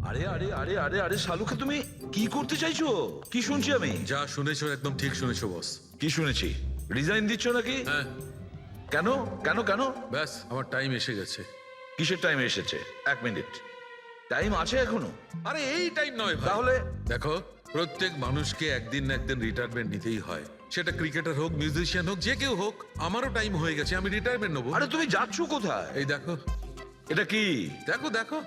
আরে আরে আরে আরে আরে শালুকে তুমি কি করতে চাইছো? কি শুনছি আমি? যা শুনেছো একদম ঠিক শুনেছো বস। কি শুনেছি? রিজাইন দিচ্ছ নাকি? হ্যাঁ, কেন কেন কেন? ব্যাস আমার টাইম এসে গেছে। কিসের টাইম এসেছে? 1 মিনিট টাইম আছে এখনো? আরে এই টাইম নয় ভাই। তাহলে দেখো, প্রত্যেক মানুষকে একদিন না একদিন রিটায়ারমেন্ট নিতেই হয়। সেটা ক্রিকেটার হোক, মিউজিশিয়ান হোক, যে কেউ হোক। আমারও টাইম হয়ে গেছে, আমি রিটায়ারমেন্ট নেবো। আরে তুমি যাচ্ছ কোথায়? এই দেখো এটা কি? দেখো দেখো।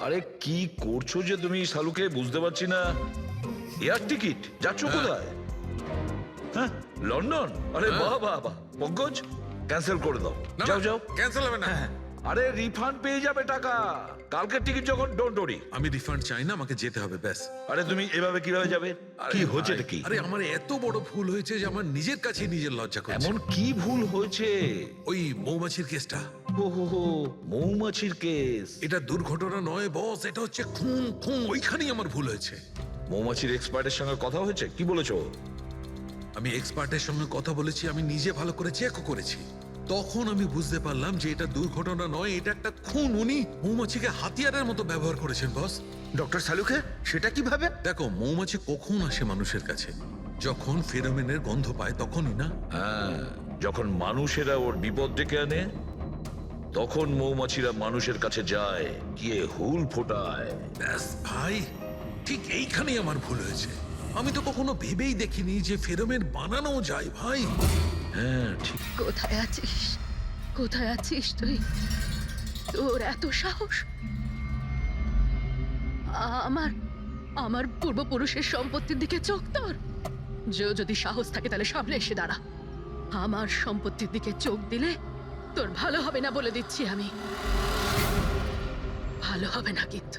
আরে কি করছো যে তুমি শালুকে, বুঝতে পারছি না। এয়ার টিকিট, যাচ্ছ কোথায়? হ্যাঁ, লন্ডন? আরে বাহ বাহ বাহ। পঙ্কজ, ক্যান্সেল করে দাও। যাও যাও। ক্যান্সেল হবে না। আরে রিফান্ড পেয়ে যাবে টাকা কালকের টিকিট যখন। Don't worry. আমি রিফান্ড চাই না, আমাকে যেতে হবে ব্যাস। আরে তুমি এভাবে কিভাবে যাবে? কি হচ্ছে এটা কি? আরে আমার এত বড় ভুল হয়েছে যে আমার নিজের কাছে নিজের লজ্জা করছে। এমন কি ভুল হয়েছে? ওই মৌমাছির কেসটা। ও হো হো, মৌমাছির কেস। এটা দুর্ঘটনা নয় বস, এটা হচ্ছে খুন। খুন, ওইখানেই আমার ভুল হয়েছে। মৌমাছির এক্সপার্টের সঙ্গে কথা হয়েছে? কি বলেছো? আমি এক্সপার্টের সঙ্গে কথা বলেছি, আমি নিজে ভালো করে চেকও করেছি। তখন আমি বুঝতে পারলাম যে এটা দুর্ঘটনা নয়, এটা একটা খুন। উনি মৌমাছিকে হাতিয়ারের মতো ব্যবহার করেছেন বস। ডক্টর সালুকে, সেটা কিভাবে? দেখো, মৌমাছি কখন আসে মানুষের কাছে? যখন ফেরোমেনের গন্ধ পায় তখনই না? হ্যাঁ, যখন মানুষেরা ওর বিপদ ডেকে আনে তখন মৌমাছিরা মানুষের কাছে যায়, গিয়ে হুল ফোটায়। ব্যাস ভাই, ঠিক এইখানেই আমার ভুল হয়েছে। আমি তো কখনো ভেবেই দেখিনি যে ফেরোমেন বানানো যায় ভাই। হ্যাঁ ঠিক। কোথায় আছিস? কোথায় আছিস তুই? তোর এত সাহস? আমার আমার পূর্বপুরুষের সম্পত্তির দিকে চোখ তোর? যদি সাহস থাকে তাহলে সামনে এসে দাঁড়া। আমার সম্পত্তির দিকে চোখ দিলে তোর ভালো হবে না বলে দিচ্ছি আমি। ভালো হবে না কিন্তু।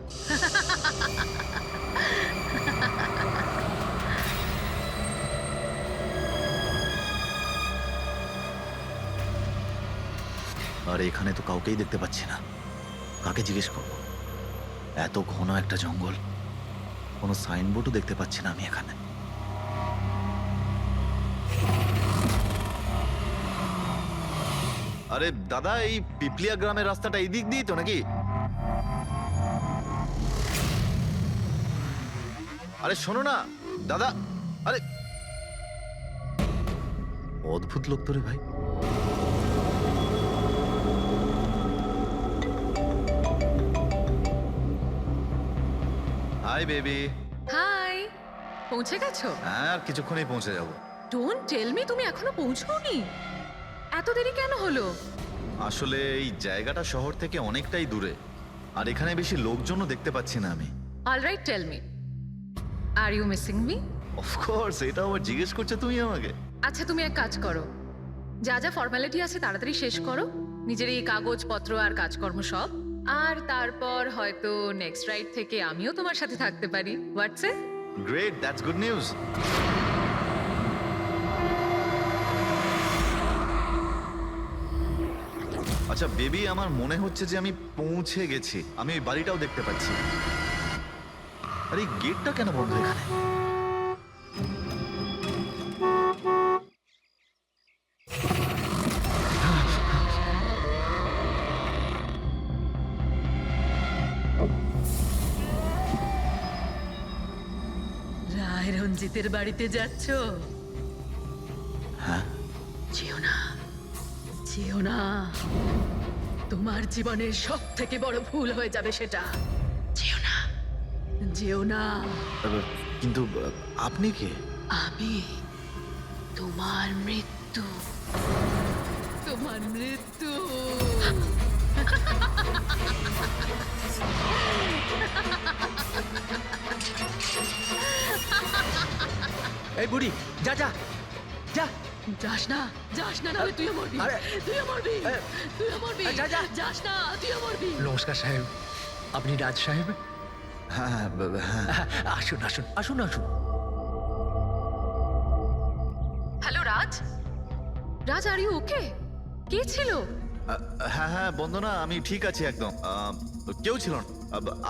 আর এখানে তো কাউকেই দেখতে পাচ্ছি না। কাকে জিজ্ঞেস করবো? এত ঘন একটা জঙ্গল, কোনো সাইনবোর্ডও দেখতে পাচ্ছি না আমি এখানে। আরে দাদা, এই পিপলিয়া গ্রামের রাস্তাটা এই দিক দিয়ে তো নাকি? আরে শোনো না দাদা। আরে অদ্ভুত লোক তো রে ভাই। Hi baby. হাই, পৌঁছে গেছো? হ্যাঁ, আর কিছুক্ষণেই পৌঁছে যাব। ডোন্ট টেল মি তুমি এখনো পৌঁছোনি। এত দেরি কেন হলো? আসলে এই জায়গাটা শহর থেকে অনেকটাই দূরে, আর এখানে বেশি লোকজনও দেখতে পাচ্ছি না আমি। Alright, tell me, are you missing me? Of course, এটা আবার জিজ্ঞেস করছো তুমি আমাকে? আচ্ছা, তুমি এক কাজ করো, যা যা ফর্মালিটি আছে তাড়াতাড়ি শেষ করো, নিজের এই কাগজপত্র আর কাজকর্ম সব। আর তারপর হয়তো নেক্সট রাইড থেকে আমিও তোমার সাথে থাকতে পারি। WhatsApp? Great, that's good news. আচ্ছা বেবি, আমার মনে হচ্ছে যে আমি পৌঁছে গেছি। আমি ওই বাড়িটাও দেখতে পাচ্ছি। আরে এই গেটটা কেন বন্ধ এখানে? রায় রঞ্জিতের বাড়িতে যাচ্ছ? হ্যাঁ। যেও না, যেও না, তোমার জীবনের সব থেকে বড় ভুল হয়ে যাবে সেটা। যেও না, যেও না। কিন্তু আপনি কে? আমি তোমার মৃত্যু, তোমার মৃত্যু। এই বুড়ি, যা যা যা। যাস না, যাস না, নাহলে তুইও মরবি। আরে, তুইও মরবি, তুইও মরবি। যা, যা। যাস না, তুইও মরবি। নমস্কার সাহেব, আপনি রাজ সাহেব? হ্যাঁ হ্যাঁ হ্যাঁ। আসুন আসুন আসুন আসুন। Hello Raj, Raj, are you okay? কে ছিল? হ্যাঁ হ্যাঁ বন্দনা, আমি ঠিক আছি একদম। কেউ ছিল না।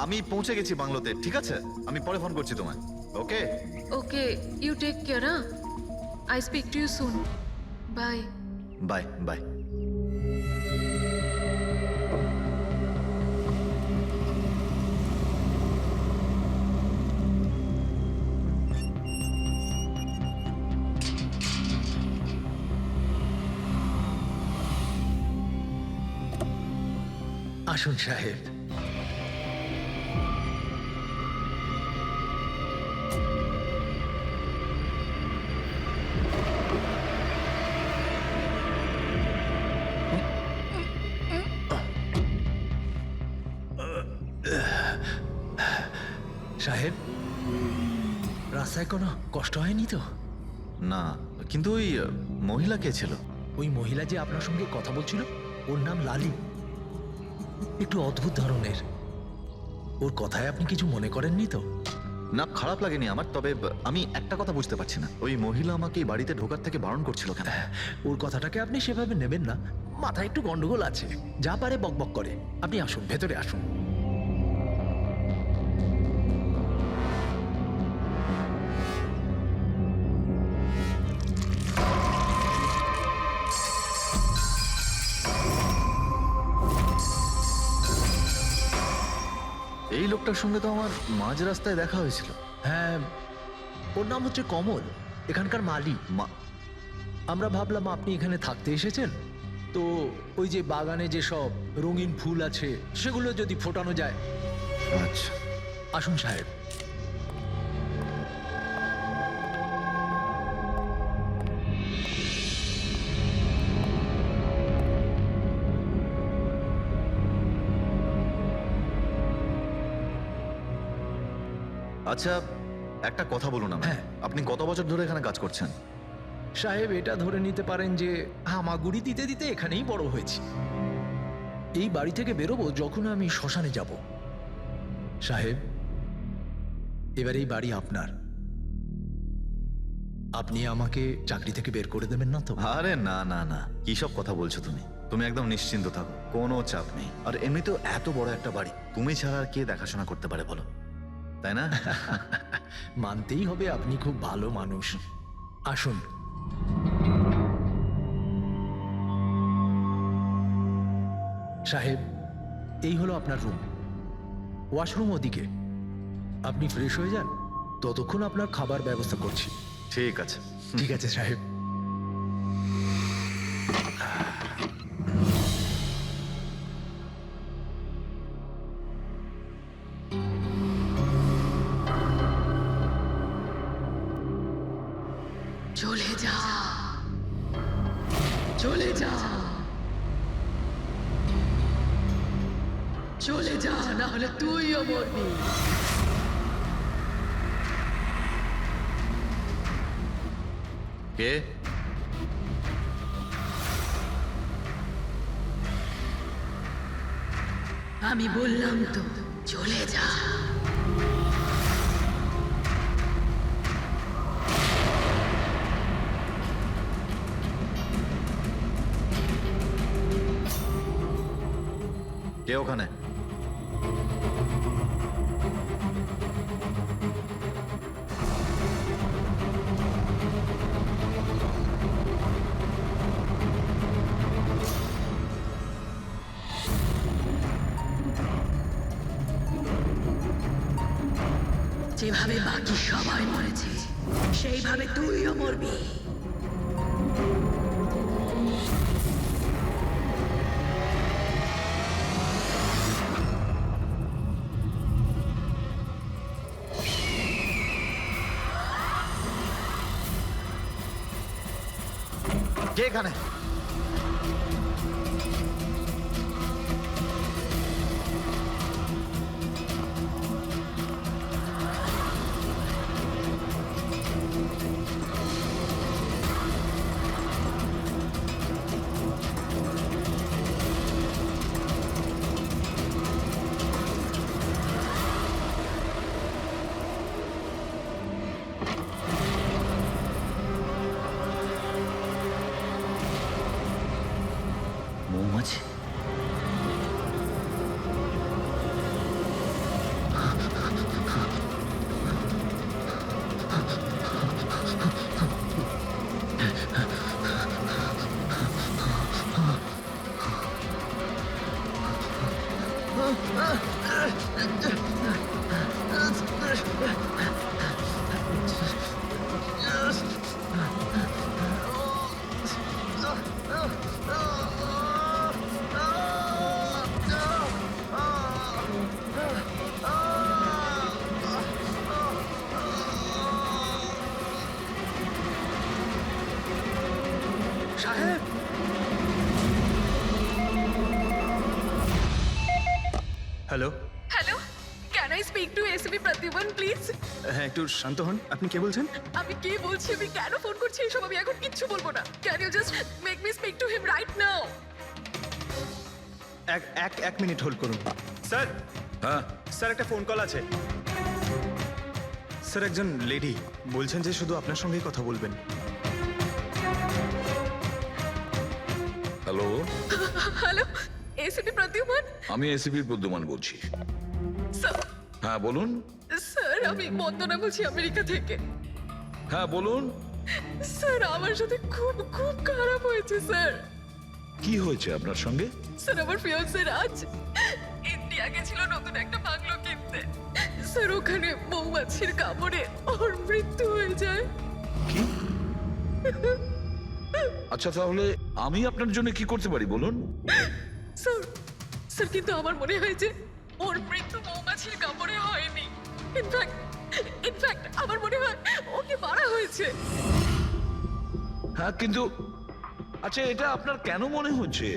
আমি পৌঁছে গেছি বাংলোতে। ঠিক আছে, আমি পরে ফোন করছি তোমায়। Okay okay, you take care. I speak to you soon. Bye. Bye bye. Hello, আসুন সাহেব। সাহেব, রাস্তায় কোনো কষ্ট হয়নি তো? না, কিন্তু ওই মহিলা কে ছিল? ওই মহিলা যে আপনার সঙ্গে কথা বলছিল, ওর নাম লালি। একটু অদ্ভুত ধরনের। ওর কথায় আপনি কিছু মনে করেননি তো? না, খারাপ লাগেনি আমার, তবে আমি একটা কথা বুঝতে পারছি না, ওই মহিলা আমাকে এই বাড়িতে ঢোকার থেকে বারণ করছিল কেন? ওর কথাটাকে আপনি সেভাবে নেবেন না। মাথায় একটু গন্ডগোল আছে, যা পারে বকবক করে। আপনি আসুন, ভেতরে আসুন। এই লোকটার সঙ্গে তো আমার মাঝ রাস্তায় দেখা হয়েছিল। হ্যাঁ, ওর নাম হচ্ছে কমল, এখানকার মালি। আমরা ভাবলাম আপনি এখানে থাকতে এসেছেন, তো ওই যে বাগানে যেসব রঙিন ফুল আছে সেগুলো যদি ফোটানো যায়। আচ্ছা, আসুন সাহেব। আচ্ছা, একটা কথা বলুন আমায়। হ্যাঁ। আপনি কত বছর ধরে এখানে কাজ করছেন? সাহেব, এটা ধরে নিতে পারেন যে হামাগুড়ি দিতে দিতে এখানেই বড় হয়েছি। এই বাড়ি থেকে বেরোবো যখন আমি শ্মশানে যাব। সাহেব, এবার এই বাড়ি আপনার। আপনি আমাকে চাকরি থেকে বের করে দেবেন না তো? আরে না না না, কি সব কথা বলছো তুমি? তুমি একদম নিশ্চিন্ত থাকো, কোনো চাপ নেই। আর এমনিতেও এত বড় একটা বাড়ি তুমি ছাড়া আর কে দেখাশোনা করতে পারে বলো, তাই না? মানতেই হবে আপনি খুব ভালো মানুষ। আসুন। সাহেব, এই হলো আপনার রুম। ওয়াশরুম ওদিকে। আপনি ফ্রেশ হয়ে যান, ততক্ষণ আপনার খাবার ব্যবস্থা করছি। ঠিক আছে। ঠিক আছে সাহেব। চলে যা, চলে যা, চলে যা, না হলে তুইও মরবি। কে? আমি বললাম তো, চলে যা। কে ওখানে? যেভাবে বাকি সবাই মরেছে সেইভাবে তুইও মরবি। কে এখানে? Hello. Hello, can I speak to SB Pratiman please? হ্যাঁ, একটু শান্ত হন। আপনি কে বলছেন? আমি কি বলছি, আমি কেন ফোন করছি এসব আমি এখন কিচ্ছু বলবো না। Can you just make me speak to him right now? এক মিনিট হোল্ড করুন। স্যার, হ্যাঁ স্যার একটা ফোন কল আছে। স্যার একজন লেডি বলছেন যে শুধু আপনার সঙ্গেই কথা বলবেন। Hello, hello, SB Pratiman? আমি এসিপি প্রদ্যুমান বলছি। স্যার, হ্যাঁ বলুন। স্যার আমি বন্দনা বলছি আমেরিকা থেকে। হ্যাঁ বলুন, স্যার আমার সাথে খুব খুব খারাপ হয়েছে স্যার। কি হয়েছে আপনার সঙ্গে? স্যার আমার ফিয়ান্সে রাজ ইন্ডিয়া গেছিল নতুন একটা বাংলো কিনতে। স্যার ওখানে মৌমাছির কামড়ে ওর মৃত্যু হয়ে যায়। কি? আচ্ছা তাহলে আমি আপনার জন্য কি করতে পারি বলুন? স্যার, স্যার কিন্তু আমার মনে হয় যে ওর মৃত্যু মৌমাছির কামড়ে হয়নি। ইনফ্যাক্ট আমার মনে হয় ওকে মারা হয়েছে। হ্যাঁ কিন্তু আচ্ছা এটা আপনার কেন মনে হচ্ছে?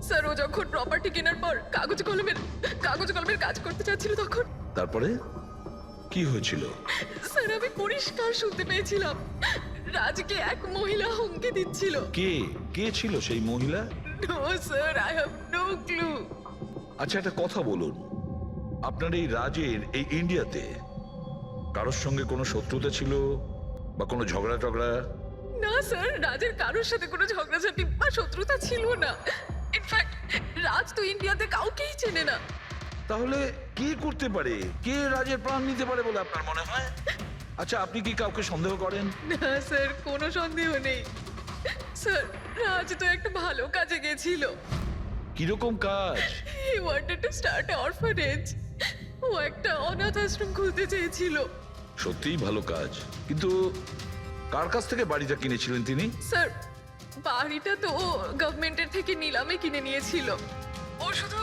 স্যার ও যখন প্রপার্টি কেনার পর কাগজ কলমের কাজ করতে চাচ্ছিল তখন তারপরে কি হয়েছিল? স্যার আমি পরিষ্কার শুনতে পেয়েছিলাম রাজকে এক মহিলা হুমকি দিচ্ছিল। কে কে ছিল সেই মহিলা? No sir, I have no clue. আচ্ছা একটা কথা বলুন, আপনার এই রাজের এই ইন্ডিয়াতে কারোর সঙ্গে কোনো শত্রুতা ছিল বা কোনো ঝগড়া টগড়া? না স্যার, রাজের কারোর সাথে কোনো ঝগড়াঝাটি বা শত্রুতা ছিল না। ইনফ্যাক্ট রাজ তো ইন্ডিয়াতে কাউকেই চেনে না। তাহলে কি করতে পারে, কে রাজের প্রাণ নিতে পারে বলে আপনার মনে হয়? আচ্ছা আপনি কি কাউকে সন্দেহ করেন? না স্যার, কোনো সন্দেহ নেই। স্যার রাজ তো একটা ভালো কাজে গেছিল। কিরকম কাজ? He wanted to start a orphanage. ও একটা অনাথ আশ্রম খুলতে চেয়েছিল। সত্যিই ভালো কাজ, কিন্তু কার কাছ থেকে বাড়িটা কিনেছিলেন তিনি? স্যার বাড়িটা তো ও গভর্নমেন্টের থেকে নিলামে কিনে নিয়েছিল। ও শুধু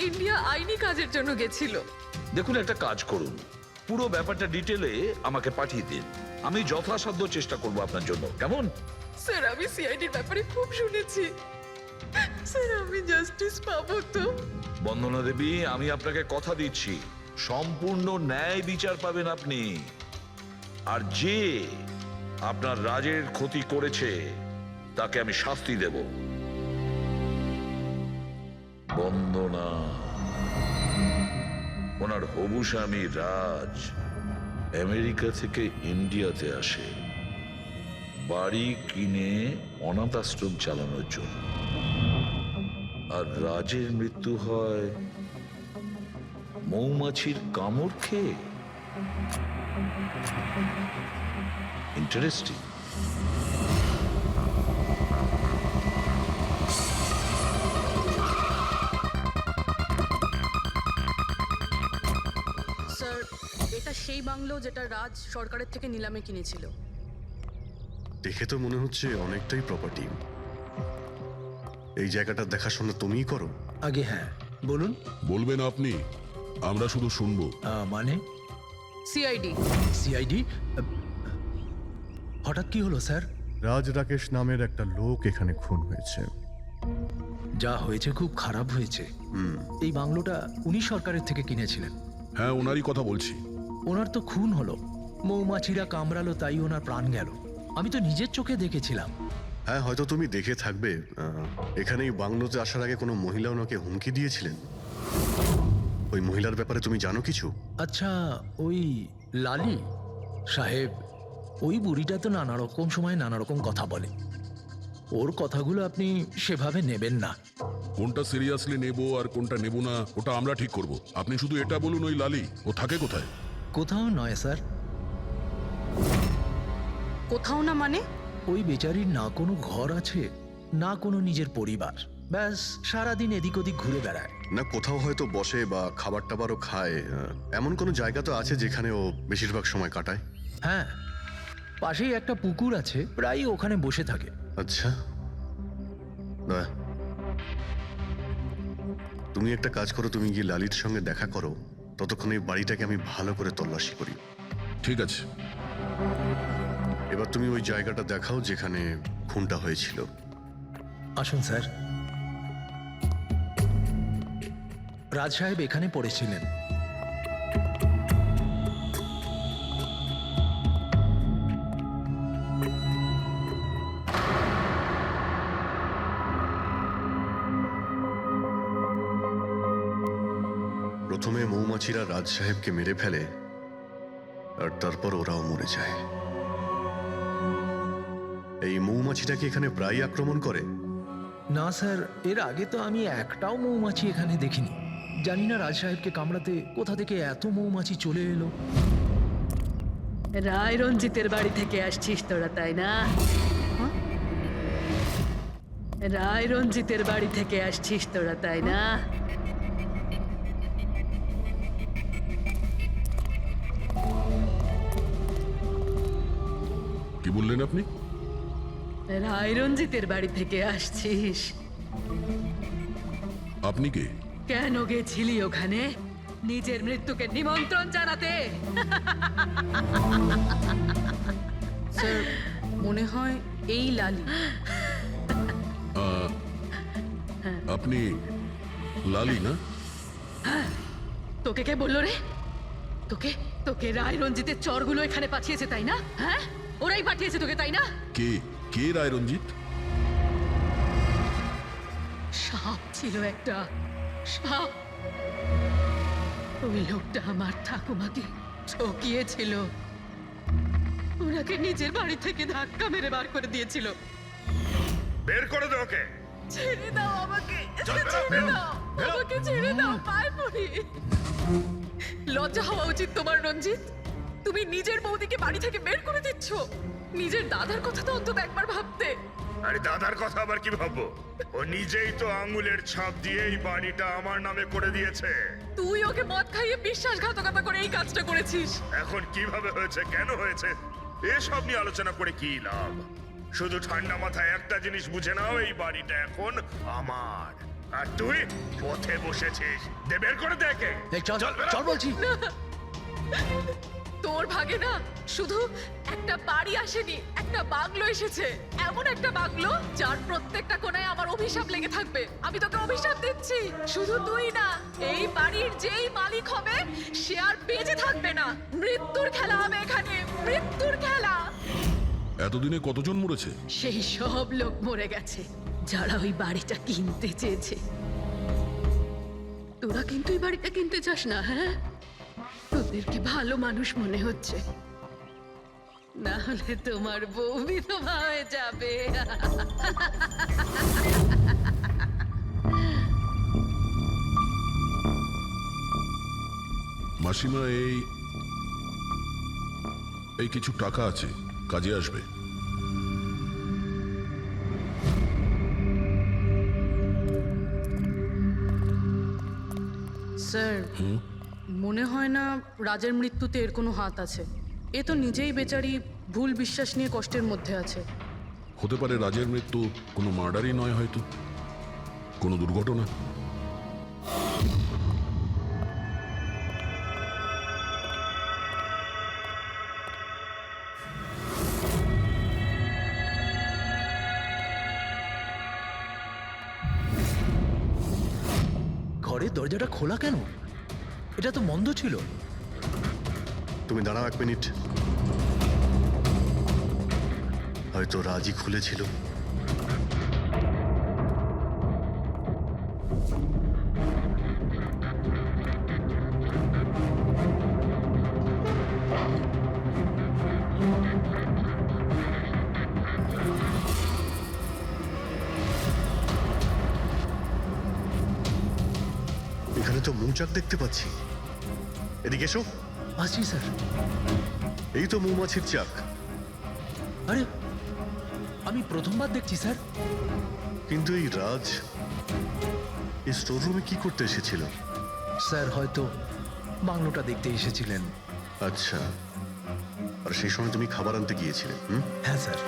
ইন্ডিয়া আইনি কাজের জন্য গেছিল। দেখুন একটা কাজ করুন, পুরো ব্যাপারটা ডিটেলে আমাকে পাঠিয়ে দিন, আমি যথাসাধ্য চেষ্টা করব আপনার জন্য, কেমন? স্যার আমি সিআইডির ব্যাপারে খুব শুনেছি। স্যার আমি জাস্টিস পাবো তো? বন্দনা দেবী, আমি আপনাকে কথা দিচ্ছি সম্পূর্ণ ন্যায় বিচার পাবেন আপনি। আর যে আপনার রাজের ক্ষতি করেছে তাকে আমি শাস্তি দেব। বন্দনা, ওনার হবু স্বামী রাজ আমেরিকা থেকে ইন্ডিয়াতে আসে বাড়ি কিনে অনাথ আশ্রম চালানোর জন্য, আর রাজের মৃত্যু হয় মৌমাছির কামড় খেয়ে। ইন্টারেস্টিং। স্যার এটা সেই বাংলো যেটা রাজ সরকারের থেকে নিলামে কিনেছিল। দেখে তো মনে হচ্ছে অনেকটাই প্রপার্টি। এই জায়গাটা দেখাশোনা তুমিই করো? আগে হ্যাঁ বলুন। বলবেন আপনি, আমরা শুধু শুনবো। মানে সিআইডি। সিআইডি? হঠাৎ কি হলো স্যার? রাজ রাকেশ নামের একটা লোক এখানে খুন হয়েছে। যা হয়েছে খুব খারাপ হয়েছে। এই বাংলোটা উনি সরকারের থেকে কিনেছিলেন। হ্যাঁ ওনারই কথা বলছি। ওনার তো খুন হলো, মৌমাছিরা কামড়ালো, তাই ওনার প্রাণ গেল। আমি তো নিজের চোখে দেখেছিলাম। হ্যাঁ হয়তো তুমি দেখে থাকবে। এখানে এই বাংলোতে আসার আগে কোনো মহিলা ওনাকে হুমকি দিয়েছিলেন। ওই মহিলার ব্যাপারে তুমি জানো কিছু? আচ্ছা ওই লালি সাহেব, ওই বুড়িটা তো নানা রকম সময় নানা রকম কথা বলে। ওর কথাগুলো আপনি সেভাবে নেবেন না। কোনটা সিরিয়াসলি নেব আর কোনটা নেব না ওটা আমরা ঠিক করব। আপনি শুধু এটা বলুন, ওই লালি ও থাকে কোথায়? কোথাও নয় স্যার। কোথাও না মানে? ওই বেচারির না কোনো ঘর আছে, না কোনো নিজের পরিবার। ব্যাস সারাদিন এদিক ওদিক ঘুরে বেড়ায়। না কোথাও হয়তো বসে বা খাবার টাবারও খায়, এমন কোনো জায়গা তো আছে যেখানে ও বেশিরভাগ সময় কাটায়? হ্যাঁ, পাশেই একটা পুকুর আছে, প্রায়ই ওখানে বসে থাকে। আচ্ছা, বাহ। তুমি একটা কাজ করো, তুমি গিয়ে লালির সঙ্গে দেখা করো, ততক্ষণ এই বাড়িটাকে আমি ভালো করে তল্লাশি করি। ঠিক আছে। এবার তুমি ওই জায়গাটা দেখাও যেখানে খুনটা হয়েছিল। আসুন স্যার। রাজ সাহেব এখানে পড়েছিলেন। প্রথমে মৌমাছিরা রাজ সাহেবকে মেরে ফেলে আর তারপর ওরাও মরে যায়। এই মৌমাছিটাকে এখানে প্রায় আক্রমণ করে। না স্যার, এর আগে তো আমি একটাও মৌমাছি এখানে দেখিনি। জানি না রাজ সাহেবকে কামড়াতে কোথা থেকে এত মৌমাছি চলে এলো। রায় রঞ্জিতের বাড়ি থেকে আসছিস তোরা, তাই না? হ্যাঁ? রায় রঞ্জিতের বাড়ি থেকে আসছিস তোরা, তাই না? কি বললেন আপনি? রায় রঞ্জিতের বাড়ি থেকে আসছিস? আপনি কে? কেন গেছিলি ওখানে? নিজের মৃত্যুকে নিমন্ত্রণ জানাতে? স্যার, মনে হয় এই লালি। আপনি লালি না? তোকে কে বললো রে? তোকে তোকে রায় রঞ্জিতের চরগুলো এখানে পাঠিয়েছে, তাই না? হ্যাঁ, ওরাই পাঠিয়েছে তোকে, তাই না? কে কে রায় রঞ্জিত? সাপ ছিল একটা, সাপ। ওই লোকটা আমার ঠাকুমাকে ঠকিয়েছিল। ওনাকে নিজের বাড়ি থেকে ধাক্কা মেরে বার করে দিয়েছিল। বের করে দে ওকে। ছেড়ে দাও আমাকে, ছেড়ে দাও আমাকে, ছেড়ে দাও, পায়ে পড়ি। লজ্জা হওয়া উচিত তোমার রঞ্জিত। তুমি নিজের বৌদিকে বাড়ি থেকে বের করে দিচ্ছ। নিজের দাদার কথা তো অন্তত একবার ভাবতে। আরে দাদার কথা আবার কি ভাববো? ও নিজেই তো আঙুলের ছাপ দিয়ে এই বাড়িটা আমার নামে করে দিয়েছে। তুই ওকে মদ খাইয়ে বিশ্বাসঘাতকতা করে এই কাজটা করেছিস। এখন কিভাবে হয়েছে, কেন হয়েছে, এসব নিয়ে আলোচনা করে কি লাভ? শুধু ঠান্ডা মাথায় একটা জিনিস বুঝে নাও, এই বাড়িটা এখন আমার। আর তুই পথে বসেছিস। দে বের করে দেখে। চল চল বলছি। তোর ভাগে না শুধু একটা বাড়ি আসেনি, একটা বাংলো এসেছে। এমন একটা বাংলো যার প্রত্যেকটা কোণায় আমার অভিশাপ লেগে থাকবে। আমি তোকে অভিশাপ দিচ্ছি। শুধু তুই না, এই বাড়ির যেই মালিক হবে সে আর বেঁচে থাকবে না। মৃত্যুর খেলা হবে এখানে, মৃত্যুর খেলা। এতদিনে কতজন মরেছে? সেই সব লোক মরে গেছে যারা ওই বাড়িটা কিনতে চেয়েছে। তোরা কিন্তু এই বাড়িটা কিনতে চাস না, হ্যাঁ? তোদেরকে ভালো মানুষ মনে হচ্ছে, না হলে তোমার বউ বিধবা হয়ে যাবে। মাসিমা, এই কিছু টাকা আছে, কাজে আসবে। স্যার, মনে হয় না রাজের মৃত্যুতে এর কোনো হাত আছে। এ তো নিজেই বেচারি ভুল বিশ্বাস নিয়ে কষ্টের মধ্যে আছে। হতে পারে রাজের মৃত্যু কোনো মার্ডারই নয়, হয়তো কোনো দুর্ঘটনা। ঘরের দরজাটা খোলা কেন? এটা তো বন্ধ ছিল। তুমি দাঁড়াও 1 মিনিট। হয়তো রাজি খুলেছিল। এখানে তো মৌচাক দেখতে পাচ্ছি। এদিকে এসো। আসছি স্যার। এই তো মৌমাছির চাক। আরে, আমি প্রথমবার দেখছি স্যার। কিন্তু এই রাজ এই স্টোর রুমে কি করতে এসেছিল? স্যার হয়তো বাংলোটা দেখতে এসেছিলেন। আচ্ছা, আর সেই সময় তুমি খাবার আনতে গিয়েছিলে? হ্যাঁ স্যার।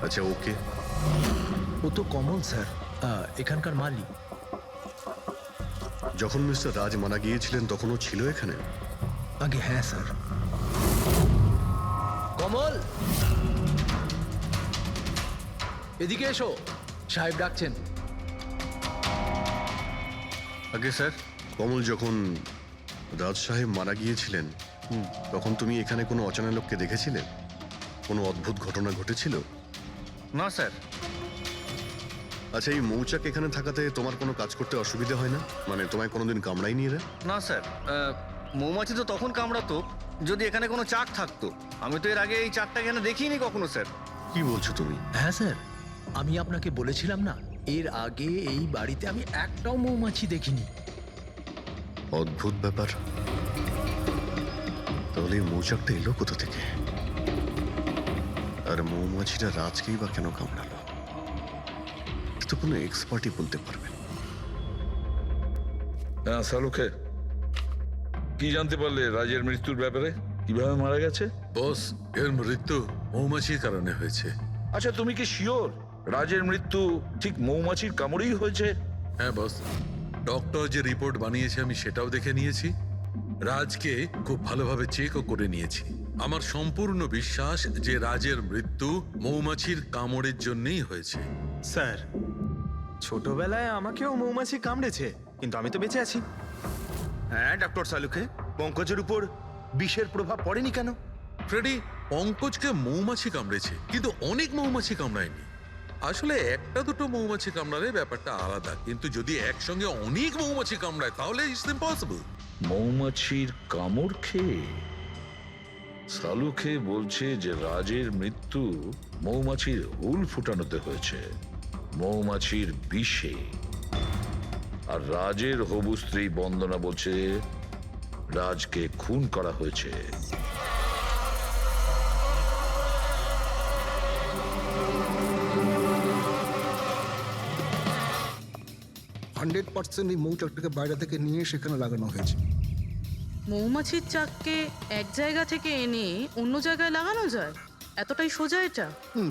আচ্ছা, ওকে। ও তো কমল স্যার, এখানকার মালিক। যখন মিস্টার রাজ মারা গিয়েছিলেন তখন ও ছিল এখানে? আগে হ্যাঁ স্যার। কমল, এদিকে এসো, সাহেব ডাকছেন। আগে স্যার, কমল যখন রাজ সাহেব মারা গিয়েছিলেন তখন তুমি এখানে কোনো অচেনা লোককে দেখেছিলে? কোনো অদ্ভুত ঘটনা ঘটেছিল? না স্যার। আচ্ছা, এই মৌচাক এখানে থাকাতে তোমার কোনো কাজ করতে অসুবিধা হয় না? মানে তোমায় কোনোদিন কামড়ায়নি এরা? না স্যার, মৌমাছি তো তখন কামড়াতো যদি এখানে কোনো চাক থাকতো। আমি তো এর আগে এই চাকটা এখানে দেখিনি কখনো স্যার। কি বলছো তুমি? হ্যাঁ স্যার, আমি আপনাকে বলেছিলাম না, এর আগে এই বাড়িতে আমি একটাও মৌমাছি দেখিনি। অদ্ভুত ব্যাপার। তাহলে এই মৌচাকটা এলো কোথা থেকে? আর মৌমাছিটা রাজকেই বা কেন কামড়ালো? তো কোনো এক্সপার্টই বলতে পারবে। হ্যাঁ শালুকে, কি জানতে পারলে রাজের মৃত্যুর ব্যাপারে? কিভাবে মারা গেছে? বস, এর মৃত্যু মৌমাছির কারণে হয়েছে। আচ্ছা, তুমি কি শিওর রাজের মৃত্যু ঠিক মৌমাছির কামড়েই হয়েছে? হ্যাঁ বস, ডক্টর যে রিপোর্ট বানিয়েছে আমি সেটাও দেখে নিয়েছি। রাজকে খুব ভালোভাবে চেকও করে নিয়েছি। আমার সম্পূর্ণ বিশ্বাস যে রাজের মৃত্যু মৌমাছির কামড়ের জন্যই হয়েছে। স্যার, ছোটবেলায় আমাকেও মৌমাছি কামড়েছে, কিন্তু আমি তো বেঁচে আছি। হ্যাঁ ডক্টর সালুকে, পঙ্কজের উপর বিষের প্রভাব পড়েনি কেন? ফ্রেডি, পঙ্কজকে মৌমাছি কামড়েছে, কিন্তু অনেক মৌমাছি কামড়ায়নি। আসলে একটা দুটো মৌমাছি কামড়ালে ব্যাপারটা আলাদা, কিন্তু যদি একসঙ্গে অনেক মৌমাছি কামড়ায় তাহলে ইটস ইম্পসিবল। মৌমাছির কামড় খেয়ে? শালুকে বলছে যে রাজের মৃত্যু মৌমাছির হুল ফুটানোতে হয়েছে, মৌমাছির বিষে। আর রাজের হবু স্ত্রী বন্দনা বলছে রাজকে খুন করা হয়েছে। 100% এই মৌচাকটাকে বাইরে থেকে নিয়ে সেখানে লাগানো হয়েছে। মৌমাছির চাককে এক জায়গা থেকে এনে অন্য জায়গায় লাগানো যায়? এতটাই সোজা এটা?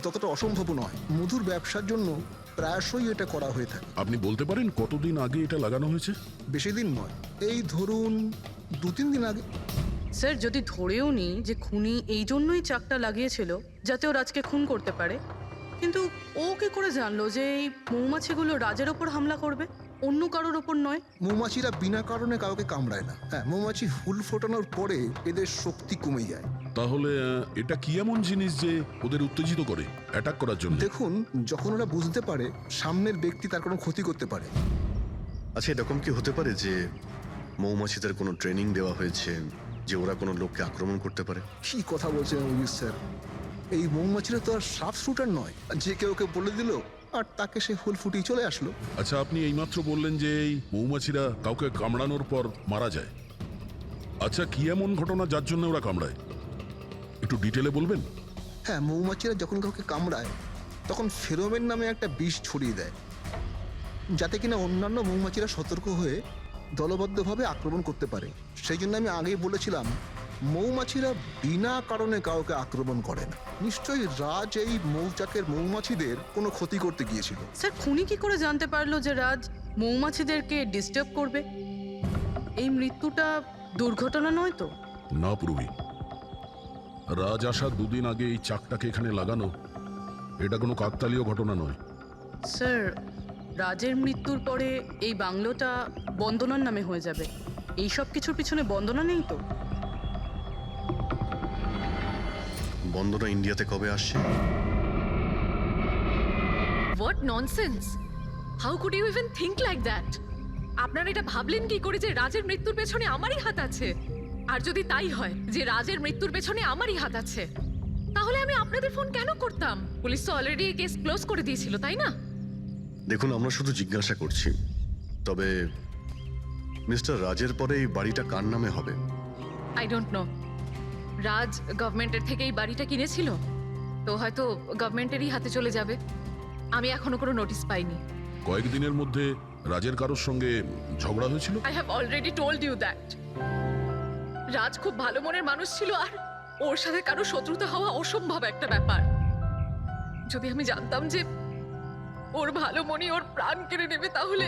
ততটা অসম্ভব নয়। মধুর ব্যবসার জন্য প্রায়শই এটা করা হয়ে থাকে। আপনি বলতে পারেন কতদিন আগে এটা লাগানো হয়েছে? বেশি দিন নয়, এই ধরুন 2-3 দিন আগে। স্যার, যদি ধরেও নিই যে খুনি এই জন্যই চাকটা লাগিয়েছিল যাতে ও রাজকে খুন করতে পারে, কিন্তু ও কি করে জানলো যে এই মৌমাছিগুলো রাজের ওপর হামলা করবে, অন্য কারোর ওপর নয়? মৌমাছিরা বিনা কারণে কাউকে কামড়ায় না। হ্যাঁ, মৌমাছি হুল ফোটানোর পরে এদের শক্তি কমে যায়। তাহলে এটা কি এমন জিনিস যে ওদের উত্তেজিত করে অ্যাটাক করার জন্য? দেখুন, যখন ওরা বুঝতে পারে সামনের ব্যক্তি তার কোনো ক্ষতি করতে পারে। আচ্ছা, এরকম কি হতে পারে যে মৌমাছিদের কোনো ট্রেনিং দেওয়া হয়েছে যে ওরা কোনো লোককে আক্রমণ করতে পারে? কি কথা বলছেন অভিজিৎ স্যার? এই মৌমাছিরা তো আর সাফ শুটার নয় যে কেউ ওকে বলে দিল আর তাকে সে হুল ফুটিয়ে চলে আসলো। আচ্ছা, আপনি এইমাত্র বললেন যে এই মৌমাছিরা কাউকে কামড়ানোর পর মারা যায়। আচ্ছা, কি এমন ঘটনা যার জন্য ওরা কামড়ায়? একটু ডিটেলে বলবেন? হ্যাঁ, মৌমাছিরা যখন কাউকে কামড়ায় তখন ফেরোমেন নামে একটা বিষ ছড়িয়ে দেয়, যাতে কিনা অন্যান্য মৌমাছিরা সতর্ক হয়ে দলবদ্ধভাবে আক্রমণ করতে পারে। সেই জন্য আমি আগেই বলেছিলাম মৌমাছিরা বিনা কারণে কাউকে আক্রমণ করে না। নিশ্চয়ই রাজ এই মৌচাকের মৌমাছিদের কোনো ক্ষতি করতে গিয়েছিল। স্যার, খুনি কি করে জানতে পারলো যে রাজ মৌমাছিদেরকে ডিস্টার্ব করবে? এই মৃত্যুটা দুর্ঘটনা নয় তো? না পূর্বী, রাজ আসার 2 দিন আগে এই চাকটাকে এখানে লাগানো এটা কোনো কাকতালীয় ঘটনা নয়। স্যার, রাজের মৃত্যুর পরে এই বাংলোটা বন্দনার নামে হয়ে যাবে। এই সব কিছুর পিছনে বন্দনা নেই তো? বন্দনা ইন্ডিয়াতে কবে আসছে? What nonsense! How could you even think like that? আপনারা এটা ভাবলেন কি করে যে রাজের মৃত্যুর পেছনে আমারই হাত আছে? আর যদি তাই হয় যে রাজের মৃত্যুর পেছনে আমারই হাত আছে, তাহলে আমি আপনাদের ফোন কেন করতাম? পুলিশ তো অলরেডি কেস ক্লোজ করে দিয়েছিল, তাই না? দেখুন, আমরা শুধু জিজ্ঞাসা করছি। তবে মিস্টার রাজের পরে এই বাড়িটা কার নামে হবে? I don't know. রাজ গভর্নমেন্টের থেকে এই বাড়িটা কিনেছিল, তো হয়তো গভর্নমেন্টেরই হাতে চলে যাবে। আমি এখনো কোনো নোটিশ পাইনি। কয়েকদিনের মধ্যে রাজের কারোর সঙ্গে ঝগড়া হয়েছিল? I have already told you that. Raj খুব ভালো মনের মানুষ ছিল, আর ওর সাথে কারো শত্রুতা হওয়া অসম্ভব একটা ব্যাপার। যদি আমি জানতাম যে ওর ভালো মনই ওর প্রাণ কেড়ে নেবে, তাহলে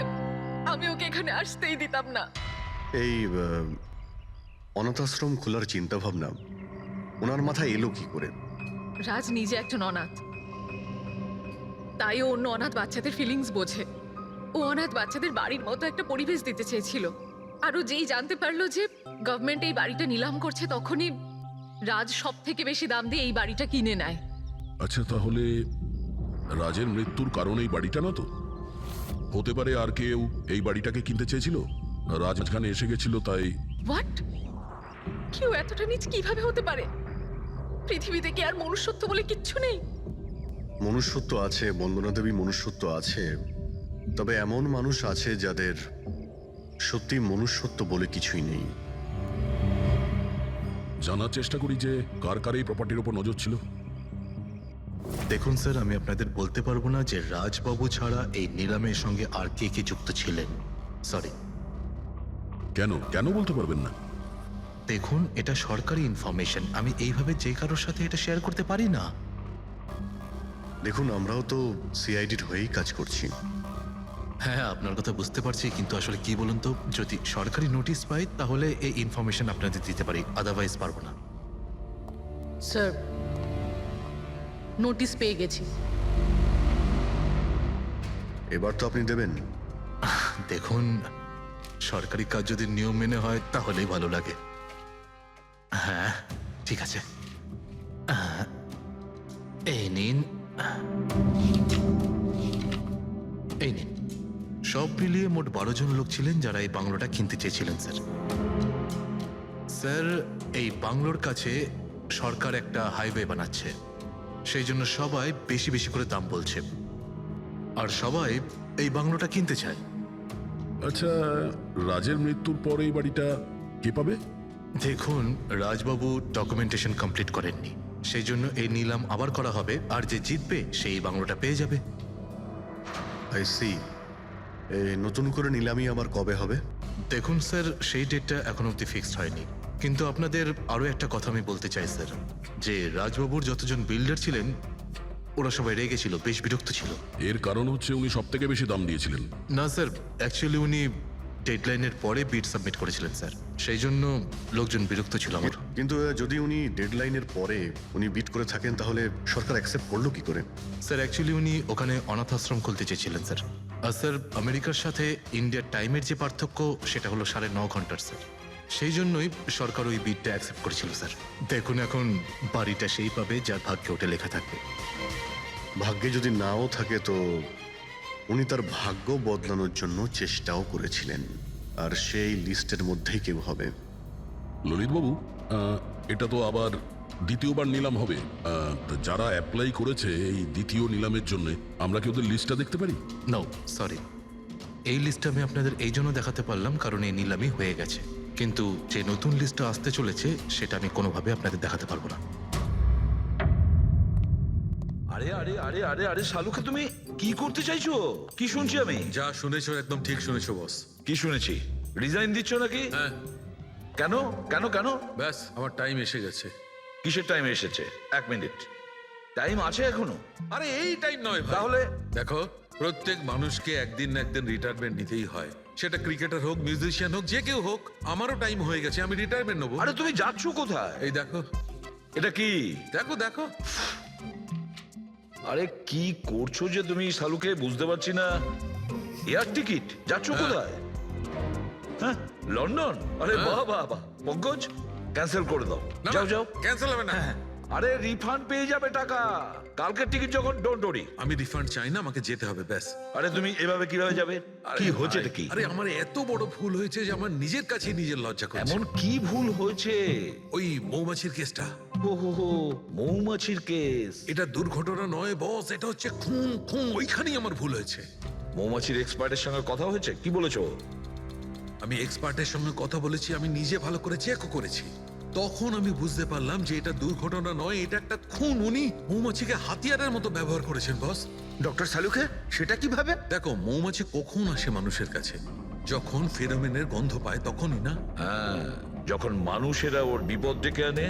আমি ওকে এখানে আসতেই দিতাম না। এই অনাথাশ্রম খোলার চিন্তা ভাবনা ওনার মাথায় এলো কি করে? রাজ নিজে একজন অনাথ। তাই ও অন্য অনাথ বাচ্চাদের ফিলিংস বোঝে। ও অনাথ বাচ্চাদের বাড়ির মতো একটা পরিবেশ দিতে চেয়েছিল। আর ও যেই জানতে পারলো যে গভর্নমেন্ট এই বাড়িটা নিলাম করছে, তখনই রাজ সব থেকে বেশি দাম দিয়ে এই বাড়িটা কিনে নেয়। আচ্ছা, তাহলে রাজের মৃত্যুর কারণ এই বাড়িটা না তো? হতে পারে আর কেউ এই বাড়িটাকে কিনতে চেয়েছিল, রাজ এখানে এসে গেছিল তাই। হোয়াট? কেউ এতটা নিচ কিভাবে হতে পারে? পৃথিবীতে কি আর মনুষ্যত্ব বলে কিচ্ছু নেই? মনুষ্যত্ব আছে বন্দনা দেবী, মনুষ্যত্ব আছে, তবে এমন মানুষ আছে যাদের সত্যি মনুষ্যত্ব বলে কিছুই নেই। জানার চেষ্টা করি যে কার কার এই প্রপার্টির উপর নজর ছিল। দেখুন স্যার, আমি আপনাদের বলতে পারবো না যে রাজবাবু ছাড়া এই নিলামের সঙ্গে আর কে কে যুক্ত ছিলেন। সরি। কেন কেন বলতে পারবেন না? দেখুন, এটা সরকারি ইনফরমেশন, আমি এইভাবে যে কারোর সাথে এটা শেয়ার করতে পারি না। দেখুন, আমরাও তো সিআইডির হয়েই কাজ করছি। হ্যাঁ, আপনার কথা বুঝতে পারছি, কিন্তু আসলে কি বলুন তো, যদি সরকারি নোটিশ পাই তাহলে এই ইনফরমেশন আপনাদের দিতে পারি, আদারওয়াইজ পারবো না। স্যার, নোটিশ পেয়ে গেছি। এবার তো আপনি দেবেন। দেখুন, সরকারি কাজ যদি নিয়ম মেনে হয় তাহলেই ভালো লাগে। হ্যাঁ, ঠিক আছে। এই নিন, এই নিন। সব মিলিয়ে মোট 12 জন লোক ছিলেন যারা এই বাংলোটা কিনতে চেয়েছিলেন স্যার। স্যার, এই বাংলোর কাছে সরকার একটা হাইওয়ে বানাচ্ছে, সেই জন্য সবাই বেশি বেশি করে দাম বলছে, আর সবাই এই বাংলোটা কিনতে চায়। আচ্ছা, রাজের মৃত্যুর পর এই বাড়িটা কে পাবে? দেখুন, রাজবাবু ডকুমেন্টেশন কমপ্লিট করেননি, সেই জন্য এই নিলাম আবার করা হবে, আর যে জিতবে সেই বাংলোটা পেয়ে যাবে। I see. নতুন করে নিলামি আবার কবে হবে? দেখুন স্যার, সেই ডেটটা এখন অব্দি ফিক্সড হয়নি, কিন্তু আপনাদের আরও একটা কথা আমি বলতে চাই স্যার, যে রাজবাবুর যতজন বিল্ডার ছিলেন ওরা সবাই রেগে ছিল, বেশ বিরক্ত ছিল। এর কারণ হচ্ছে উনি সব থেকে বেশি দাম দিয়েছিলেন। না স্যার, অ্যাকচুয়ালি উনি ডেডলাইনের পরে বিড সাবমিট করেছিলেন স্যার, সেই জন্য লোকজন বিরক্ত ছিল আমার। কিন্তু যদি উনি ডেডলাইনের পরে উনি বিট করে থাকেন তাহলে সরকার অ্যাকসেপ্ট করলো কি করে? স্যার, অ্যাকচুয়ালি উনি ওখানে অনাথ আশ্রম খুলতে চেয়েছিলেন স্যার। আর স্যার, আমেরিকার সাথে ইন্ডিয়ার টাইমের যে পার্থক্য সেটা হলো 9.5 ঘন্টার স্যার, সেই জন্যই সরকার ওই বিডটা অ্যাকসেপ্ট করেছিল স্যার। দেখুন, এখন বাড়িটা সেই পাবে যার ভাগ্যে ওটা লেখা থাকবে। ভাগ্যে যদি নাও থাকে তো উনি তার ভাগ্য বদলানোর জন্য চেষ্টাও করেছিলেন, আর সেই লিস্টের মধ্যেই কেউ হবে। ললিতবাবু, এটা তো আবার দ্বিতীয়বার নিলাম হবে। তো যারা অ্যাপ্লাই করেছে এই দ্বিতীয় নিলামের জন্য, আমরা কি ওদের লিস্টটা দেখতে পারি? নো, সরি, এই লিস্টটা আমি আপনাদের এই জন্য দেখাতে পারলাম কারণ এই নিলামই হয়ে গেছে, কিন্তু যে নতুন লিস্টটা আসতে চলেছে সেটা আমি কোনোভাবে আপনাদের দেখাতে পারবো না। আরে আরে আরে আরে আরে শালুকে, তুমি কি করতে চাইছো? কি শুনছি আমি? যা শুনেছো একদম ঠিক শুনেছো বস। কি শুনেছি? রিজাইন দিচ্ছ নাকি? হ্যাঁ। কেন কেন কেন? ব্যাস, আমার টাইম এসে গেছে। কিসের টাইম এসেছে? 1 মিনিট টাইম আছে এখনো? আরে এই টাইম নয় ভাই। তাহলে দেখো, প্রত্যেক মানুষকে একদিন না একদিন রিটায়ারমেন্ট নিতেই হয়, সেটা ক্রিকেটার হোক, মিউজিশিয়ান হোক, যে কেউ হোক। আমারও টাইম হয়ে গেছে, আমি রিটায়ারমেন্ট নেবো। আরে তুমি যাচ্ছ কোথায়? এই দেখো, এটা কি? দেখো দেখো। আরে কি করছো যে তুমি শালুকে, বুঝতে পারছি না। এয়ার টিকিট, যাচ্ছ কোথায়? হ্যাঁ, লন্ডন? আরে বাহ বাহ বাহ। পঙ্কজ, ক্যান্সেল করে দাও, না, যাও যাও। ক্যান্সেল হবে না। আরে রিফান্ড পেয়ে যাবে টাকা, কালকের টিকিট যখন, ডোন্ট ওরি। আমি রিফান্ড চাই না, আমাকে যেতে হবে ব্যাস। আরে তুমি এভাবে কিভাবে যাবে? আরে কি হচ্ছে ভাই, কি? আরে আমার এত বড় ভুল হয়েছে যে আমার নিজের কাছে নিজের লজ্জা করছে। এমন কি ভুল হয়েছে? ওই মৌমাছির কেসটা। ও হো হো, মৌমাছির কেস। এটা দুর্ঘটনা নয় বস, এটা হচ্ছে খুন। খুন, ওইখানেই আমার ভুল হয়েছে। মৌমাছির এক্সপার্টের সঙ্গে কথা হয়েছে? কি বলেছো? আমি এক্সপার্টের সঙ্গে কথা বলেছি, আমি নিজে ভালো করে চেকও করেছি। তখন আমি বুঝতে পারলাম যে এটা দুর্ঘটনা নয়, এটা একটা খুন। উনি মৌমাছিকে হাতিয়ারের মতো ব্যবহার করেছেন বস। ডক্টর শালুকে, সেটা কিভাবে? দেখো, মৌমাছি কখন আসে মানুষের কাছে? যখন ফেরোমেনের গন্ধ পায় তখনই না? হ্যাঁ, যখন মানুষেরা ওর বিপদ ডেকে আনে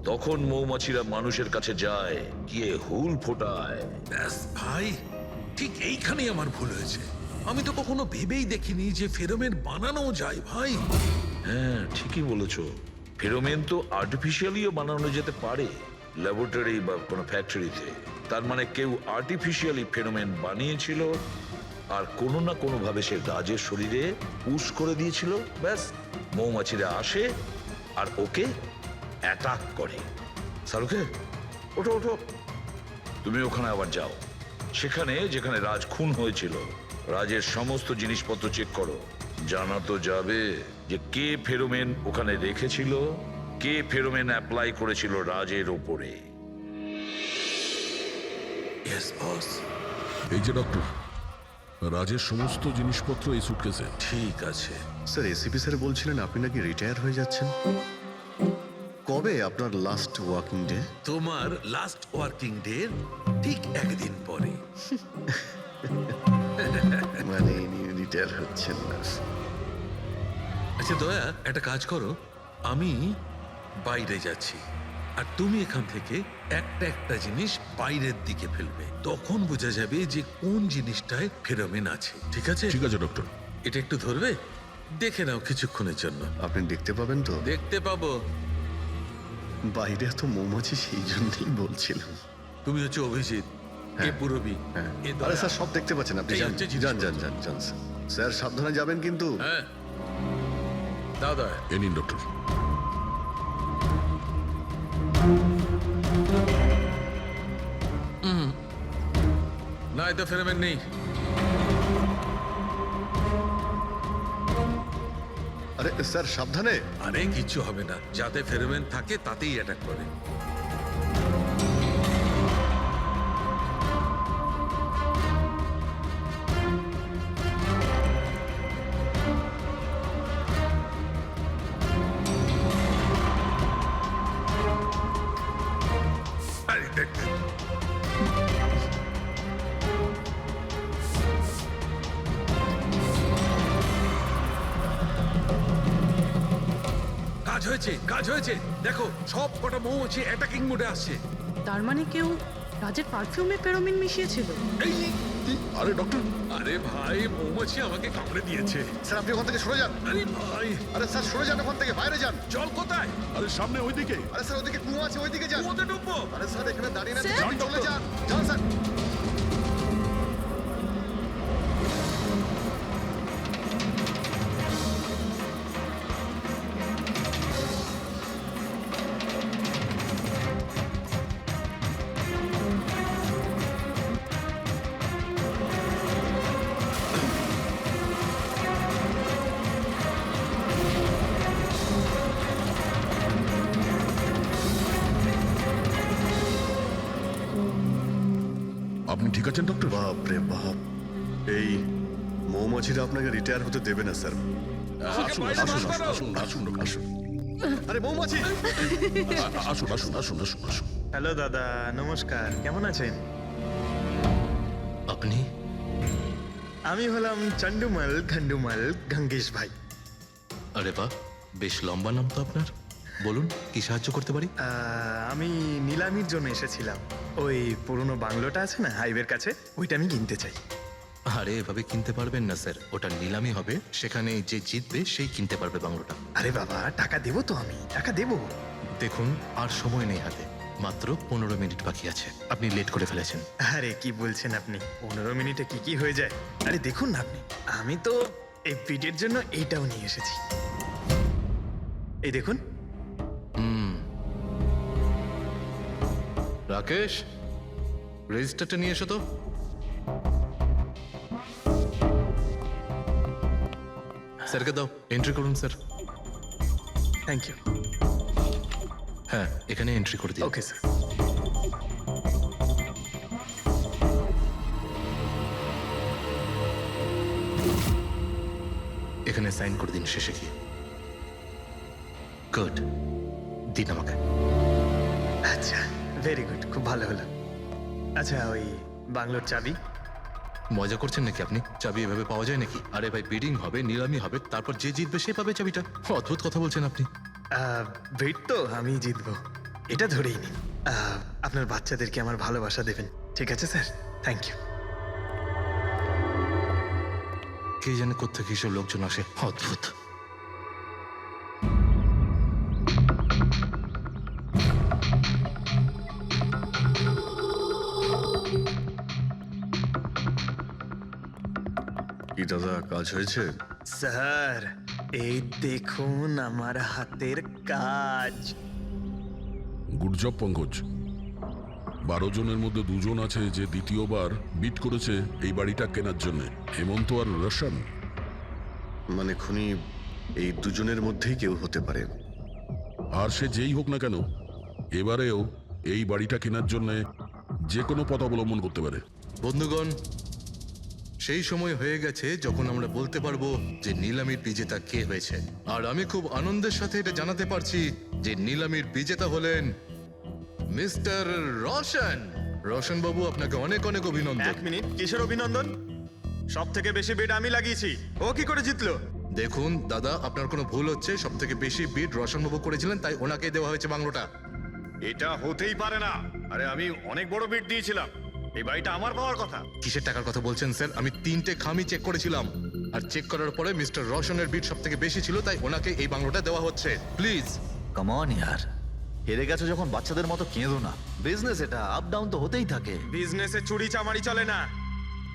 তখন মৌমাছিরা মানুষের কাছে যায়, গিয়ে হুল ফোটায়। ব্যাস ভাই, ঠিক এইখানেই আমার ভুল হয়েছে। আমি তো কখনো ভেবেই দেখিনি যে ফেরোমেন বানানো যায় ভাই। হ্যাঁ, ঠিকই বলেছো। ফেরোমেন তো আর্টিফিশিয়ালিও বানানো যেতে পারে, ল্যাবরেটরি বা কোনো ফ্যাক্টরিতে। তার মানে কেউ আর্টিফিশিয়ালি ফেনোমেন বানিয়েছিল আর কোনো না কোনো ভাবে সে রাজের শরীরে পুশ করে দিয়েছিল। ব্যাস, মৌমাছিরা আসে আর ওকে অ্যাটাক করে। শাহরুখে, ওঠো ওঠো, তুমি ওখানে আবার যাও। সেখানে যেখানে রাজ খুন হয়েছিল রাজের সমস্ত জিনিসপত্র চেক করো। জানা তো যাবে যে কে ফেরোমেন ওখানে রেখেছিল, কে ফেরোমেন অ্যাপ্লাই করেছিল রাজের ওপরে। Yes boss. এই যে ডক্টর, রাজের সমস্ত জিনিসপত্র এই সুটকেসে। ঠিক আছে। স্যার এসিপি স্যার বলছিলেন আপনি নাকি রিটায়ার হয়ে যাচ্ছেন। কবে আপনার লাস্ট ওয়ার্কিং ডে? তোমার লাস্ট ওয়ার্কিং ডে ঠিক একদিন পরে। মানে রিটায়ার হচ্ছেন না? আচ্ছা দয়া, একটা কাজ করো, আমি বাইরে যাচ্ছি আর তুমি এখান থেকে একটা একটা জিনিস বাইরের দিকে ফেলবে, তখন বোঝা যাবে যে কোন জিনিসটায় ফেরোমেন আছে। ঠিক আছে? ঠিক আছে ডক্টর। এটা একটু ধরবে, দেখে নাও কিছুক্ষণের জন্য। আপনি দেখতে পাবেন তো? দেখতে পাবো। বাইরে তো মৌমাছি, সেই জন্যই বলছিলাম। তুমি হচ্ছে অভিজিৎ, এ পুরবী, হ্যাঁ। এ দয়া। আরে স্যার সব দেখতে পাচ্ছেন আপনি। এই যান হচ্ছে যান জিনিসপত্র। যান যান যান স্যার। স্যার সাবধানে যাবেন কিন্তু। হ্যাঁ, দাও দয়া। এ নিন ডক্টর। না, এতে ফেরোমেন নেই। আরে স্যার সাবধানে। আরে কিচ্ছু হবে না, যাতে ফেরোমেন থাকে তাতেই অ্যাটাক করে। আরে দেখ, কাজ হয়েছে, কাজ হয়েছে। দেখো, সব কটা মৌমাছি অ্যাটাকিং মোডে আসছে। তার মানে কেউ রাজের পারফিউমে ফেরোমিন মিশিয়েছিল। এই, আরে ডক্টর, আরে ভাই, মৌমাছি আমাকে কামড়ে দিয়েছে। স্যার আপনি ওখান থেকে সরে যান। আরে ভাই, আরে স্যার সরে যান ওখান থেকে, বাইরে যান। জল কোথায়? আরে সামনে ওইদিকে। আরে স্যার ওদিকে কুয়ো আছে, ওইদিকে যান। কুয়োতে ডুববো? আরে স্যার এখানে দাঁড়িয়ে না, স্যার? যান, চলে যান। যান স্যার। আপনি ঠিক আছেন ডক্টর? বাপ রে বাপ, এই মৌমাছিরা আপনাকে রিটায়ার হতে দেবে না স্যার। আসুন আসুন আসুন আসুন আসুন ডক্টর, আসুন। আরে মৌমাছি! আসুন আসুন আসুন আসুন আসুন। হ্যালো দাদা, নমস্কার, কেমন আছেন? আপনি? আমি হলাম চন্ডুমাল খন্ডুমাল গঙ্গেশ ভাই। আরে বাহ, বেশ লম্বা নাম তো আপনার। বলুন, কি সাহায্য করতে পারি? আমি নিলামির জন্য এসেছিলাম। ওই পুরনো বাংলোটা আছে না হাইওয়ের কাছে, ওইটা আমি কিনতে চাই। আরে এভাবে কিনতে পারবেন না স্যার, ওটা নিলামি হবে, সেখানে যে জিতবে সেই কিনতে পারবে বাংলোটা। আরে বাবা, টাকা দেবো তো, আমি টাকা দেবো। দেখুন, আর সময় নেই হাতে, মাত্র 15 মিনিট বাকি আছে। আপনি লেট করে ফেলেছেন। আরে কি বলছেন আপনি, 15 মিনিটে কি কি হয়ে যায়? আরে দেখুন না আপনি, আমি তো এই পিটের জন্য এইটাও নিয়ে এসেছি। এই দেখুন। রাকেশ, রেজিস্টারটা নিয়ে এসো তো। স্যারকে দাও, এন্ট্রি করুন স্যার। Thank you. হ্যাঁ, এখানে এন্ট্রি করে দিন। Okay sir. এখানে সাইন করে দিন শেষে গিয়ে। গুড, দিন আমাকে। আচ্ছা, ভেরি গুড, খুব ভালো হলো। আচ্ছা, ওই বাংলোর চাবি? মজা করছেন নাকি আপনি? চাবি এভাবে পাওয়া যায় নাকি? আরে ভাই, বিডিং হবে, নিলামি হবে, তারপর যে জিতবে সে পাবে চাবিটা। অদ্ভুত কথা বলছেন আপনি। ভেট তো আমি জিতবো, এটা ধরেই নিন। আপনার বাচ্চাদেরকে আমার ভালোবাসা দেবেন, ঠিক আছে স্যার? Thank you. কে জানে কোত্থেকে এসব লোকজন আসে, অদ্ভুত। কি দাদা, কাজ হয়েছে? স্যার এই দেখুন আমার হাতের কাজ। Good job Pankaj. 12 জনের মধ্যে 2 জন আছে যে দ্বিতীয়বার বিট করেছে এই বাড়িটা কেনার জন্য, হেমন্ত আর রোশন। মানে খুনি এই দুজনের মধ্যেই কেউ হতে পারে। আর সে যেই হোক না কেন, এবারেও এই বাড়িটা কেনার জন্য যে কোনো পথ অবলম্বন করতে পারে। বন্ধুগণ, সেই সময় হয়ে গেছে যখন আমরা বলতে পারবো যে নিলামির বিজেতা কে হয়েছে। আর আমি খুব আনন্দের সাথে এটা জানাতে পারছি যে নিলামির বিজেতা হলেন মিস্টার রোশন। রোশন বাবু, আপনাকে অনেক অনেক অভিনন্দন। 1 মিনিট, কিসের অভিনন্দন? সব থেকে বেশি বিড আমি লাগিয়েছি, ও কি করে জিতলো? দেখুন দাদা, আপনার কোনো ভুল হচ্ছে। সব থেকে বেশি বিড রোশন বাবু করেছিলেন, তাই ওনাকে দেওয়া হয়েছে বাংলোটা। এটা হতেই পারে না। আরে আমি অনেক বড় বিট দিয়েছিলাম, এই বাড়িটা আমার পাওয়ার কথা। কিসের টাকার কথা বলছেন স্যার? আমি 3টে খামি চেক করেছিলাম, আর চেক করার পরে মিস্টার রোশনের বিড সব থেকে বেশি ছিল, তাই ওনাকে এই বাংলোটা দেওয়া হচ্ছে। প্লিজ। কাম অন ইয়ার, হেরে গেছো যখন বাচ্চাদের মতো কেঁদো না। বিজনেস এটা, আপ ডাউন তো হতেই থাকে। বিজনেসে চুরি চামারি চলে না।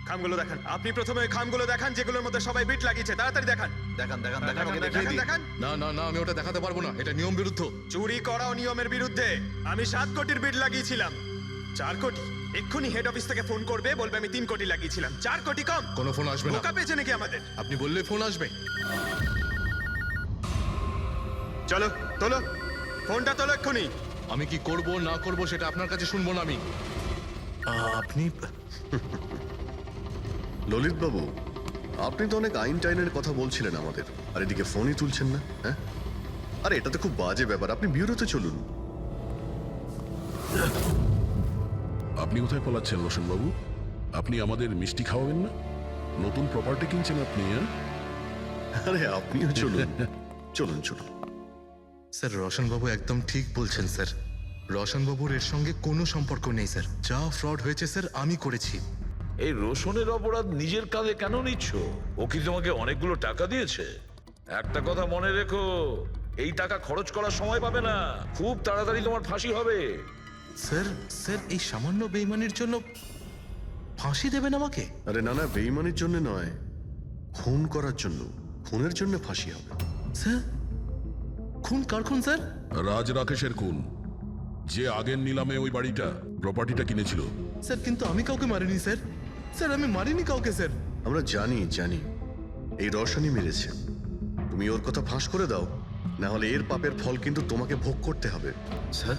খামগুলো দেখান, আপনি প্রথমে ওই খামগুলো দেখান যেগুলোর মধ্যে সবাই বিট লাগিয়েছে। তাড়াতাড়ি দেখান। দেখান দেখান দেখান, ওকে দেখিয়ে দেখান দিই। দেখান। না না না, আমি ওটা দেখাতে পারবো না, এটা নিয়ম বিরুদ্ধ। চুরি করাও নিয়মের বিরুদ্ধে। আমি 7 কোটির বিড লাগিয়েছিলাম। 4 কোটি। এক্ষুনি হেড অফিস থেকে ফোন করবে, বলবে আমি 3 কোটি লাগিয়েছিলাম। 4 কোটি কম। কোনো ফোন আসবে না। বোকা পেয়েছে নাকি আমাদের? আপনি বললে ফোন আসবে। চলো তোলো, ফোনটা তোলো এক্ষুনি। আমি কি করব না করব সেটা আপনার কাছে শুনবো না আমি। আপনি ললিত বাবু, আপনি তো অনেক আইন টাইনের কথা বলছিলেন আমাদের, আর এদিকে ফোনই তুলছেন না। হ্যাঁ, আরে এটা তো খুব বাজে ব্যাপার। আপনি বিউরোতে চলুন। আপনি কোথায় পলাচ্ছেন রোশন বাবু? আপনি আমাদের মিষ্টি খাওয়াবেন না? নতুন প্রপার্টি কিনছেন আপনি, হ্যাঁ? আরে আপনিও চলুন, চলুন চলুন। স্যার, রোশন বাবু একদম ঠিক বলছেন স্যার। রোশন বাবুর এর সঙ্গে কোনো সম্পর্ক নেই স্যার। যা ফ্রড হয়েছে স্যার আমি করেছি। এই রোশনের অপরাধ নিজের কাঁধে কেন নিচ্ছ? ও কি তোমাকে অনেকগুলো টাকা দিয়েছে? একটা কথা মনে রেখো, এই টাকা খরচ করার সময় পাবে না। খুব তাড়াতাড়ি তোমার ফাঁসি হবে। স্যার স্যার, এই সামান্য বেইমানির জন্য ফাঁসি দেবেন আমাকে? আরে না না, বেইমানির জন্য নয়, খুন করার জন্য। খুনের জন্য ফাঁসি হবে। স্যার, খুন কার খুন স্যার? রাজ রাকেশের খুন, যে আগের নিলামে ওই বাড়িটা প্রপার্টিটা কিনেছিল। স্যার, কিন্তু আমি কাউকে মারিনি স্যার। স্যার, আমি মারিনি কাউকে স্যার। আমরা জানি জানি এই রওশনই মেরেছে। তুমি ওর কথা ফাঁস করে দাও, না হলে এর পাপের ফল কিন্তু তোমাকে ভোগ করতে হবে। স্যার,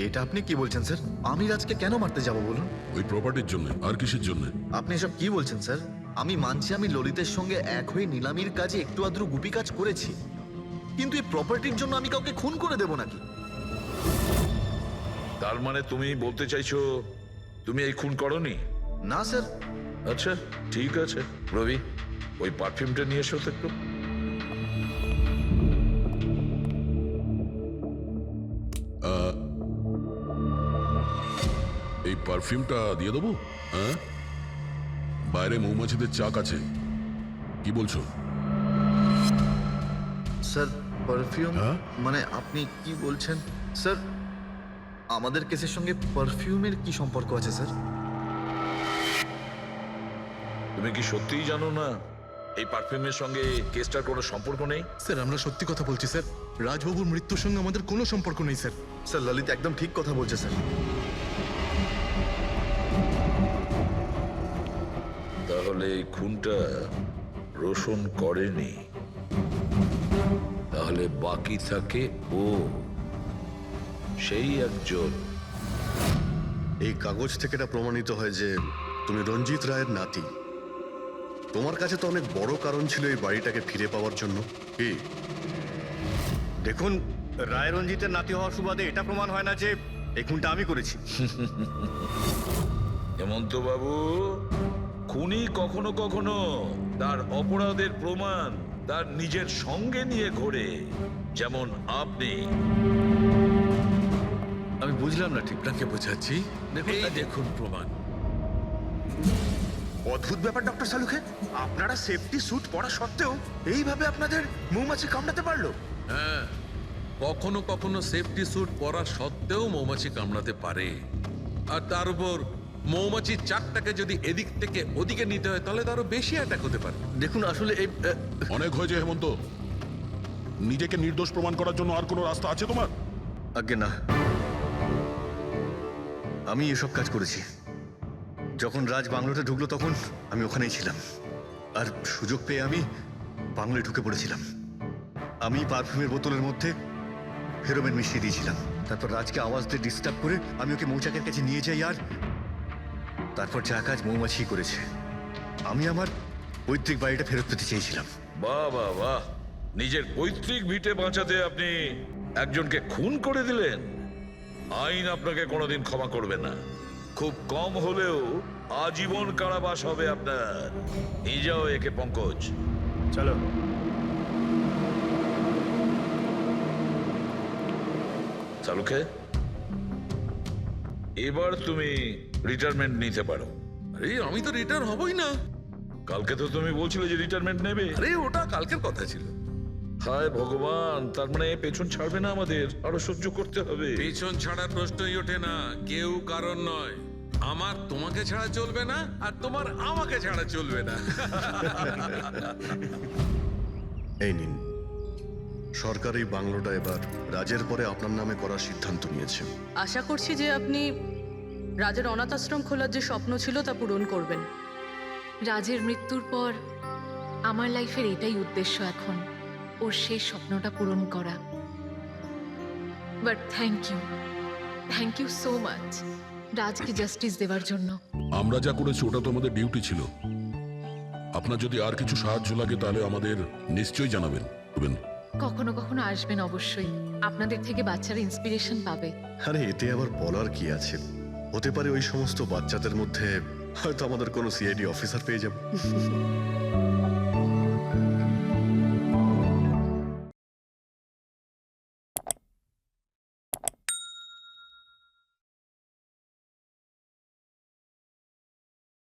এটা আপনি কি বলছেন স্যার? আমি রাজকে কেন মারতে যাব বলুন? ওই প্রপার্টির জন্য। আর কিসের জন্য? আপনি এসব কি বলছেন স্যার? আমি মানছি আমি ললিতের সঙ্গে এক হয়ে নিলামির কাজে একটু আদ্রু গুপি কাজ করেছি, কিন্তু এই প্রপার্টির জন্য আমি কাউকে খুন করে দেব নাকি? তার মানে তুমি বলতে চাইছো তুমি এই খুন করনি? না স্যার। আচ্ছা ঠিক আছে, রবি ওই পারফিউমটা নিয়ে এসো তো একটু। এই পারফিউমটা দিয়ে দেবো? হ্যাঁ, বাইরে মৌমাছিদের চাক আছে, কি বলছো? স্যার, পারফিউম হ্যাঁ? মানে আপনি কি বলছেন স্যার? আমাদের কেসের সঙ্গে পারফিউমের কি সম্পর্ক আছে স্যার? তুমি কি সত্যিই জানো না এই পারফিউমের সঙ্গে কেসটার কোনো সম্পর্ক নেই? স্যার, আমরা সত্যি কথা বলছি স্যার। রাজবাবুর মৃত্যুর সঙ্গে আমাদের কোনো সম্পর্ক নেই স্যার। স্যার, ললিত একদম ঠিক কথা বলছে স্যার। তাহলে এই খুনটা রোশন করেনি, তাহলে বাকি থাকে ও, সেই একজন। এই কাগজ থেকে এটা প্রমাণিত হয় যে তুমি রঞ্জিত রায়ের নাতি। তোমার কাছে তো অনেক বড় কারণ ছিল এই বাড়িটাকে ফিরে পাওয়ার জন্য। কি? দেখুন, রায় রঞ্জিতের নাতি হওয়ার সুবাদে এটা প্রমাণ হয় না যে এই খুনটা আমি করেছি। হেমন্ত বাবু, খুনি কখনো কখনো তার অপরাধের প্রমাণ তার নিজের সঙ্গে নিয়ে ঘোরে, যেমন আপনি। আমি বুঝলাম না ঠিক। আপনাকে বোঝাচ্ছি, এই দেখুন প্রমাণ। অদ্ভুত ব্যাপার ডক্টর সালুখে, আপনারা সেফটি স্যুট পরা সত্ত্বেও এইভাবে আপনাদের মৌমাছি কামড়াতে পারলো? হ্যাঁ, কখনো কখনো সেফটি স্যুট পরা সত্ত্বেও মৌমাছি কামড়াতে পারে। আর তার উপর মৌমাছির চাকটাকে যদি এদিক থেকে ওদিকে নিতে হয় তাহলে তো আরো বেশি অ্যাটাক হতে পারে। দেখুন আসলে এই অনেক হয়েছে হেমন্ত, নিজেকে নির্দোষ প্রমাণ করার জন্য আর কোনো রাস্তা আছে তোমার? আজ্ঞে না, আমি এসব কাজ করেছি। যখন রাজ বাংলোতে ঢুকলো তখন আমি ওখানেই ছিলাম, আর সুযোগ পেয়ে আমি বাংলোয় ঢুকে পড়েছিলাম। আমি পারফিউমের বোতলের মধ্যে ফেরোমেন মিশিয়ে দিয়েছিলাম। তারপর রাজকে আওয়াজ দিয়ে ডিস্টার্ব করে আমি ওকে মৌচাকের কাছে নিয়ে যাই, আর তারপর যা কাজ মৌমাছি করেছে। আমি আমার পৈতৃক বাড়িটা ফেরত পেতে চেয়েছিলাম। বাহ বাহ বাহ, নিজের পৈতৃক ভিটে বাঁচাতে আপনি একজনকে খুন করে দিলেন। আইন আপনাকে কোনোদিন ক্ষমা করবে না। খুব কম হলেও আজীবন কারাবাস হবে আপনার। নিয়ে যাও একে পঙ্কজ। চলো। চালুকে, এবার তুমি রিটায়ারমেন্ট নিতে পারো। আরে আমি তো রিটায়ার হবই না। কালকে তো তুমি বলছিলে যে রিটায়ারমেন্ট নেবে। আরে ওটা কালকের কথা ছিল। হায় ভগবান, তার মানে পেছন ছাড়বে না, আমাদের আরো সহ্য করতে হবে। পেছন ছাড়ার প্রশ্নই ওঠে না, কেউ কারণ নয়। আমার তোমাকে ছাড়া চলবে না, আর তোমার আমাকে ছাড়া চলবে না। এই নিন, সরকার এই বাংলোটা এবার রাজের পরে আপনার নামে করার সিদ্ধান্ত নিয়েছে। আশা করছি যে আপনি রাজের অনাথ আশ্রম খোলার যে স্বপ্ন ছিল তা পূরণ করবেন। রাজের মৃত্যুর পর আমার লাইফের এটাই উদ্দেশ্য এখন, ওর শেষ স্বপ্নটা পূরণ করা। But thank you so much রাজকে জাস্টিস দেওয়ার জন্য। আমরা যা করেছি ওটা তো আমাদের ডিউটি ছিল। আপনার যদি আর কিছু সাহায্য লাগে তাহলে আমাদের নিশ্চয়ই জানাবেন। কখনো কখনো আসবেন অবশ্যই, আপনাদের থেকে বাচ্চারা ইন্সপিরেশন পাবে। আরে এতে আবার বলার কি আছে, হতে পারে ওই সমস্ত বাচ্চাদের মধ্যে হয়তো আমাদের কোনো সিআইডি অফিসার পেয়ে যাব।